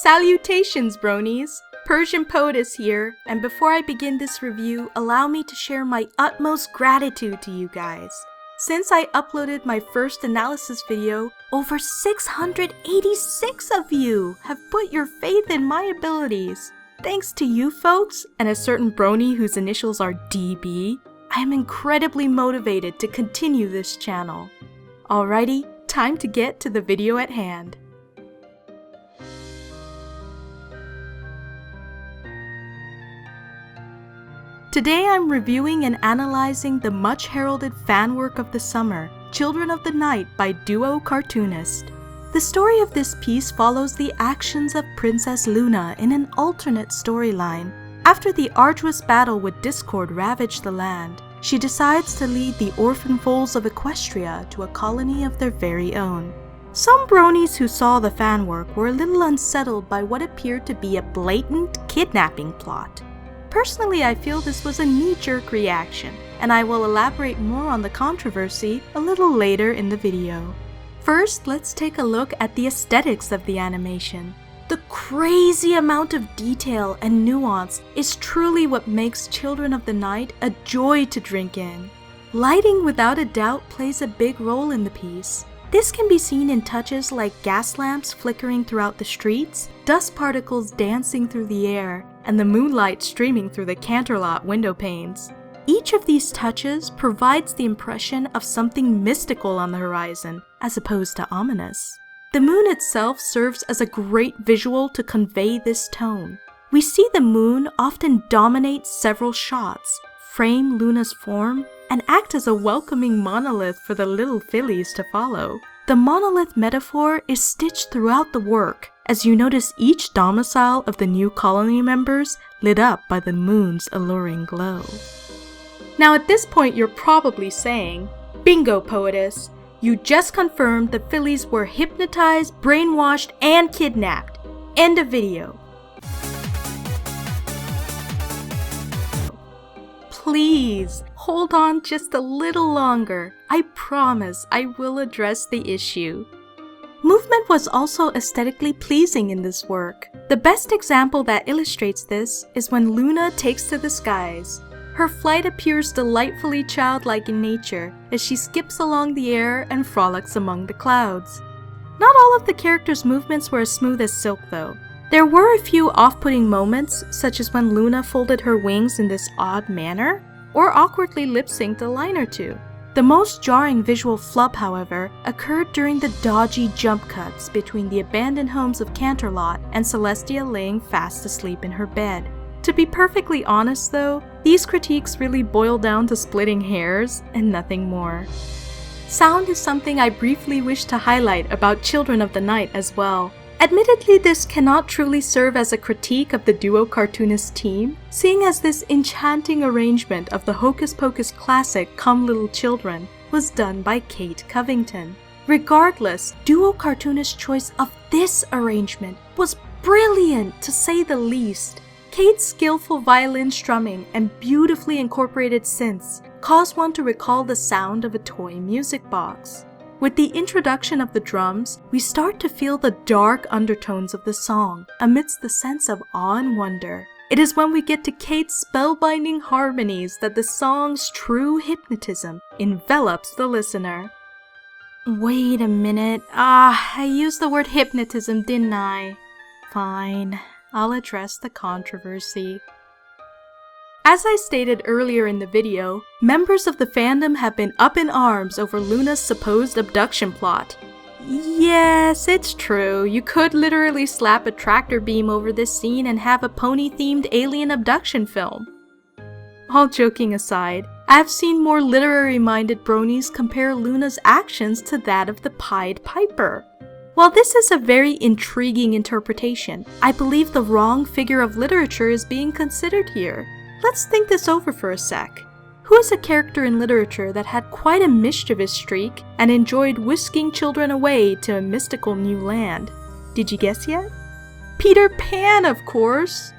Salutations, Bronies! Persian Poetess here, and before I begin this review, allow me to share my utmost gratitude to you guys. Since I uploaded my first analysis video, over 686 of you have put your faith in my abilities. Thanks to you folks, and a certain Brony whose initials are DB, I am incredibly motivated to continue this channel. Alrighty, time to get to the video at hand. Today I'm reviewing and analyzing the much-heralded fan work of the summer, Children of the Night by duo Cartoonist. The story of this piece follows the actions of Princess Luna in an alternate storyline. After the arduous battle with Discord ravaged the land, she decides to lead the orphan foals of Equestria to a colony of their very own. Some bronies who saw the fan work were a little unsettled by what appeared to be a blatant kidnapping plot. Personally, I feel this was a knee-jerk reaction, and I will elaborate more on the controversy a little later in the video. First, let's take a look at the aesthetics of the animation. The crazy amount of detail and nuance is truly what makes Children of the Night a joy to drink in. Lighting without a doubt plays a big role in the piece. This can be seen in touches like gas lamps flickering throughout the streets, dust particles dancing through the air, and the moonlight streaming through the Canterlot window panes. Each of these touches provides the impression of something mystical on the horizon, as opposed to ominous. The moon itself serves as a great visual to convey this tone. We see the moon often dominate several shots, frame Luna's form, and act as a welcoming monolith for the little Fillies to follow. The monolith metaphor is stitched throughout the work, as you notice each domicile of the new colony members lit up by the moon's alluring glow. Now at this point you're probably saying, "Bingo, Poetess! You just confirmed the Fillies were hypnotized, brainwashed, and kidnapped. End of video." Please, hold on just a little longer. I promise I will address the issue. Movement was also aesthetically pleasing in this work. The best example that illustrates this is when Luna takes to the skies. Her flight appears delightfully childlike in nature as she skips along the air and frolics among the clouds. Not all of the characters' movements were as smooth as silk though. There were a few off-putting moments, such as when Luna folded her wings in this odd manner, or awkwardly lip-synced a line or two. The most jarring visual flub, however, occurred during the dodgy jump cuts between the abandoned homes of Canterlot and Celestia laying fast asleep in her bed. To be perfectly honest though, these critiques really boil down to splitting hairs and nothing more. Sound is something I briefly wish to highlight about Children of the Night as well. Admittedly, this cannot truly serve as a critique of the duo Cartoonist team, seeing as this enchanting arrangement of the Hocus Pocus classic Come Little Children was done by Kate Covington. Regardless, duo Cartoonist's choice of this arrangement was brilliant to say the least. Kate's skillful violin strumming and beautifully incorporated synths cause one to recall the sound of a toy music box. With the introduction of the drums, we start to feel the dark undertones of the song amidst the sense of awe and wonder. It is when we get to Kate's spellbinding harmonies that the song's true hypnotism envelops the listener. Wait a minute, I used the word hypnotism, didn't I? Fine, I'll address the controversy. As I stated earlier in the video, members of the fandom have been up in arms over Luna's supposed abduction plot. Yes, it's true, you could literally slap a tractor beam over this scene and have a pony-themed alien abduction film. All joking aside, I've seen more literary-minded bronies compare Luna's actions to that of the Pied Piper. While this is a very intriguing interpretation, I believe the wrong figure of literature is being considered here. Let's think this over for a sec. Who is a character in literature that had quite a mischievous streak and enjoyed whisking children away to a mystical new land? Did you guess yet? Peter Pan, of course!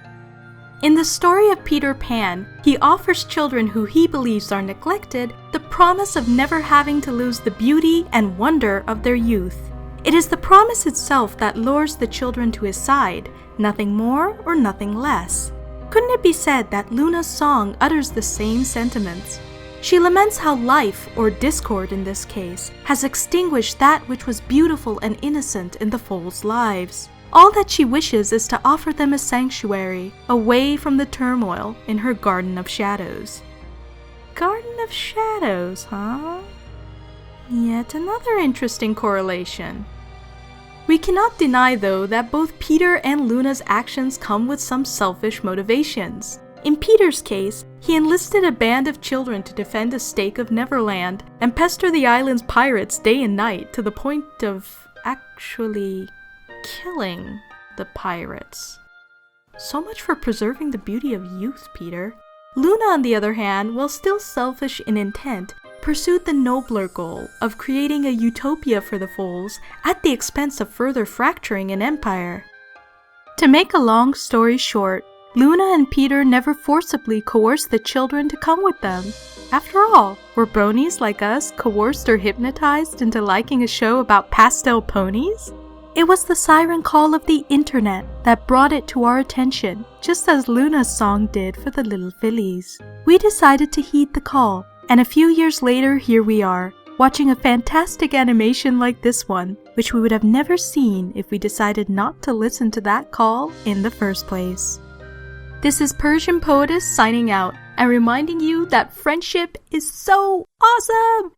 In the story of Peter Pan, he offers children who he believes are neglected the promise of never having to lose the beauty and wonder of their youth. It is the promise itself that lures the children to his side, nothing more or nothing less. Couldn't it be said that Luna's song utters the same sentiments? She laments how life, or discord in this case, has extinguished that which was beautiful and innocent in the foals' lives. All that she wishes is to offer them a sanctuary, away from the turmoil in her Garden of Shadows. Garden of Shadows, huh? Yet another interesting correlation. We cannot deny, though, that both Peter and Luna's actions come with some selfish motivations. In Peter's case, he enlisted a band of children to defend a stake of Neverland and pester the island's pirates day and night to the point of actually killing the pirates. So much for preserving the beauty of youth, Peter. Luna, on the other hand, while still selfish in intent, pursued the nobler goal of creating a utopia for the foals at the expense of further fracturing an empire. To make a long story short, Luna and Peter never forcibly coerced the children to come with them. After all, were bronies like us coerced or hypnotized into liking a show about pastel ponies? It was the siren call of the internet that brought it to our attention, just as Luna's song did for the little Fillies. We decided to heed the call, and a few years later here we are, watching a fantastic animation like this one, which we would have never seen if we decided not to listen to that call in the first place. This is Persian Poetess signing out and reminding you that friendship is so awesome!